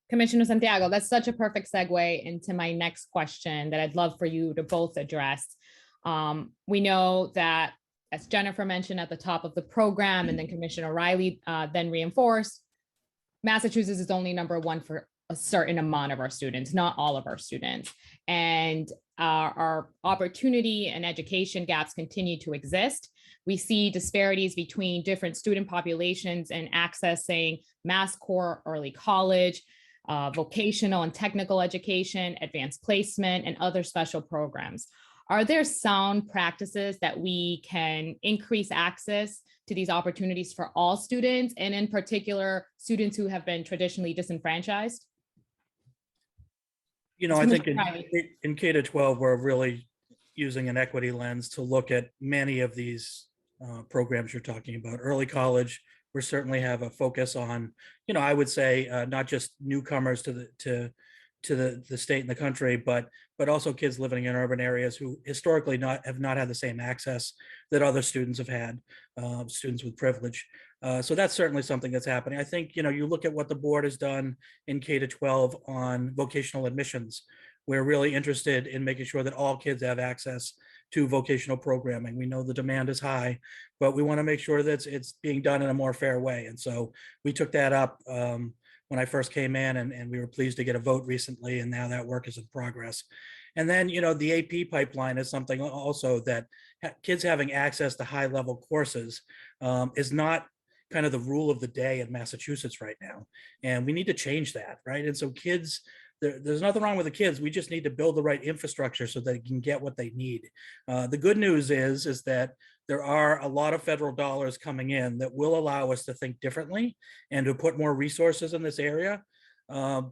Commissioner Santiago, that's such a perfect segue into my next question that I'd love for you to both address. We know that, as Jennifer mentioned at the top of the program, and then Commissioner Riley then reinforced, Massachusetts is only #1 for a certain amount of our students, not all of our students. And our opportunity and education gaps continue to exist. We see disparities between different student populations in accessing MassCore, early college, vocational and technical education, advanced placement, and other special programs. Are there sound practices that we can increase access to these opportunities for all students, and in particular, students who have been traditionally disenfranchised? You know, I think in K to 12, we're really using an equity lens to look at many of these programs you're talking about. Early college, we certainly have a focus on, you know, I would say not just newcomers to the state and the country, but also kids living in urban areas who historically have not had the same access that other students have had, students with privilege. So that's certainly something that's happening. I think, you know, you look at what the board has done in K to 12 on vocational admissions. We're really interested in making sure that all kids have access to vocational programming. We know the demand is high, but we want to make sure that it's being done in a more fair way. And so we took that up when I first came in, and we were pleased to get a vote recently, and now that work is in progress. And then, you know, the AP pipeline is something also that kids having access to high level courses is not kind of the rule of the day in Massachusetts right now. And we need to change that, right? And so kids, there's nothing wrong with the kids. We just need to build the right infrastructure so they can get what they need. The good news is that there are a lot of federal dollars coming in that will allow us to think differently and to put more resources in this area. And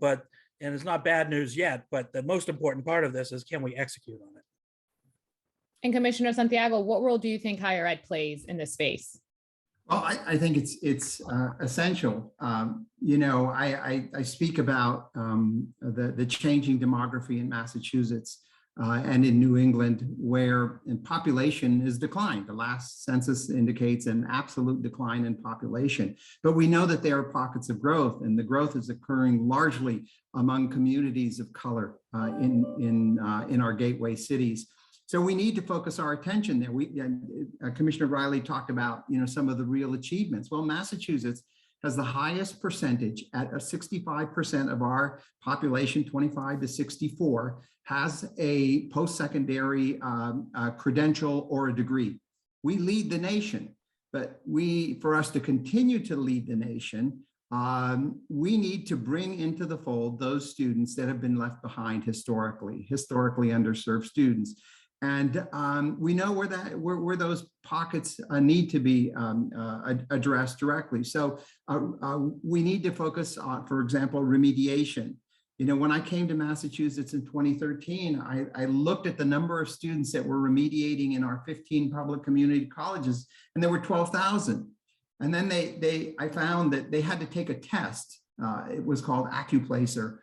it's not bad news yet, but the most important part of this is, can we execute on it? And Commissioner Santiago, what role do you think higher ed plays in this space? Well, I think it's essential. You know, I speak about the changing demography in Massachusetts and in New England, where population has declined. The last census indicates an absolute decline in population, but we know that there are pockets of growth, and the growth is occurring largely among communities of color in our gateway cities. So we need to focus our attention there. Commissioner Riley talked about, you know, some of the real achievements. Well, Massachusetts has the highest percentage at 65% of our population, 25 to 64, has a post-secondary credential or a degree. We lead the nation, but for us to continue to lead the nation, we need to bring into the fold those students that have been left behind historically underserved students. And we know where those pockets need to be addressed directly. So we need to focus on, for example, remediation. You know, when I came to Massachusetts in 2013, I looked at the number of students that were remediating in our 15 public community colleges, and there were 12,000. And then I found that they had to take a test. It was called AccuPlacer.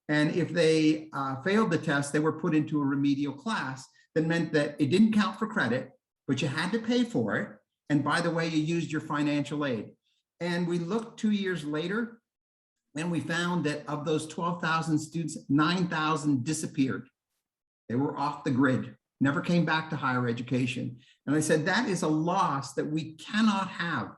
And if they failed the test, they were put into a remedial class. That meant that it didn't count for credit, but you had to pay for it. And by the way, you used your financial aid. And we looked 2 years later, and we found that of those 12,000 students, 9,000 disappeared. They were off the grid, never came back to higher education. And I said, that is a loss that we cannot have.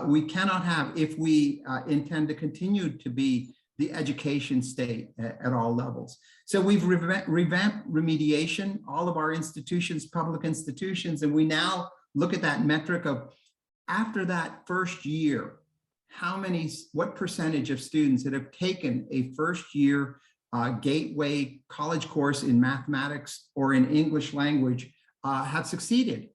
We cannot have if we intend to continue to be the education state at all levels. So we've revamped remediation, all of our institutions, public institutions, and we now look at that metric of, after that first year, what percentage of students that have taken a first year gateway college course in mathematics or in English language have succeeded.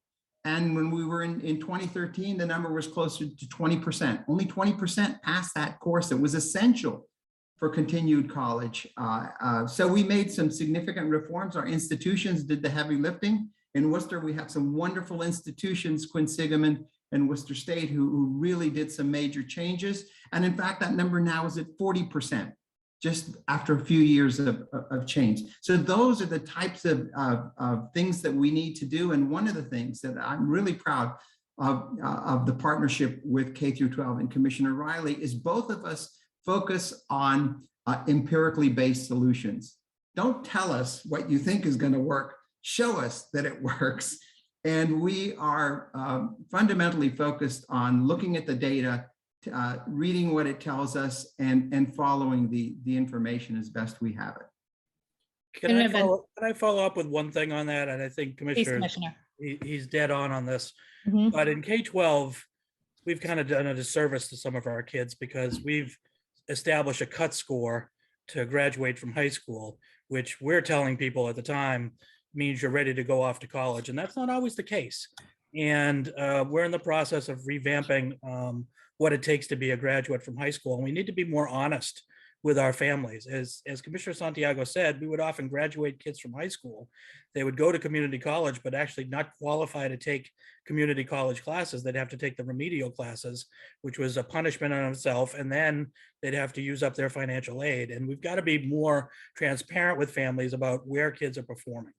And when we were in 2013, the number was closer to 20%. Only 20% passed that course that was essential for continued college. So we made some significant reforms. Our institutions did the heavy lifting. In Worcester, we have some wonderful institutions, Quinsigamond and Worcester State, who really did some major changes. And in fact, that number now is at 40%, just after a few years of change. So those are the types of things that we need to do. And one of the things that I'm really proud of the partnership with K through 12 and Commissioner Riley is both of us focus on empirically based solutions. Don't tell us what you think is going to work. Show us that it works. And we are fundamentally focused on looking at the data, reading what it tells us, and following the information as best we have it. Can I follow up with one thing on that? And I think Please, Commissioner, Commissioner. he's dead on this. Mhm. But in K-12, we've kind of done a disservice to some of our kids because we've established a cut score to graduate from high school, which we're telling people at the time means you're ready to go off to college. And that's not always the case. And we're in the process of revamping what it takes to be a graduate from high school. And we need to be more honest with our families. As Commissioner Santiago said, we would often graduate kids from high school. They would go to community college, but actually not qualify to take community college classes. They'd have to take the remedial classes, which was a punishment in itself. And then they'd have to use up their financial aid. And we've got to be more transparent with families about where kids are performing.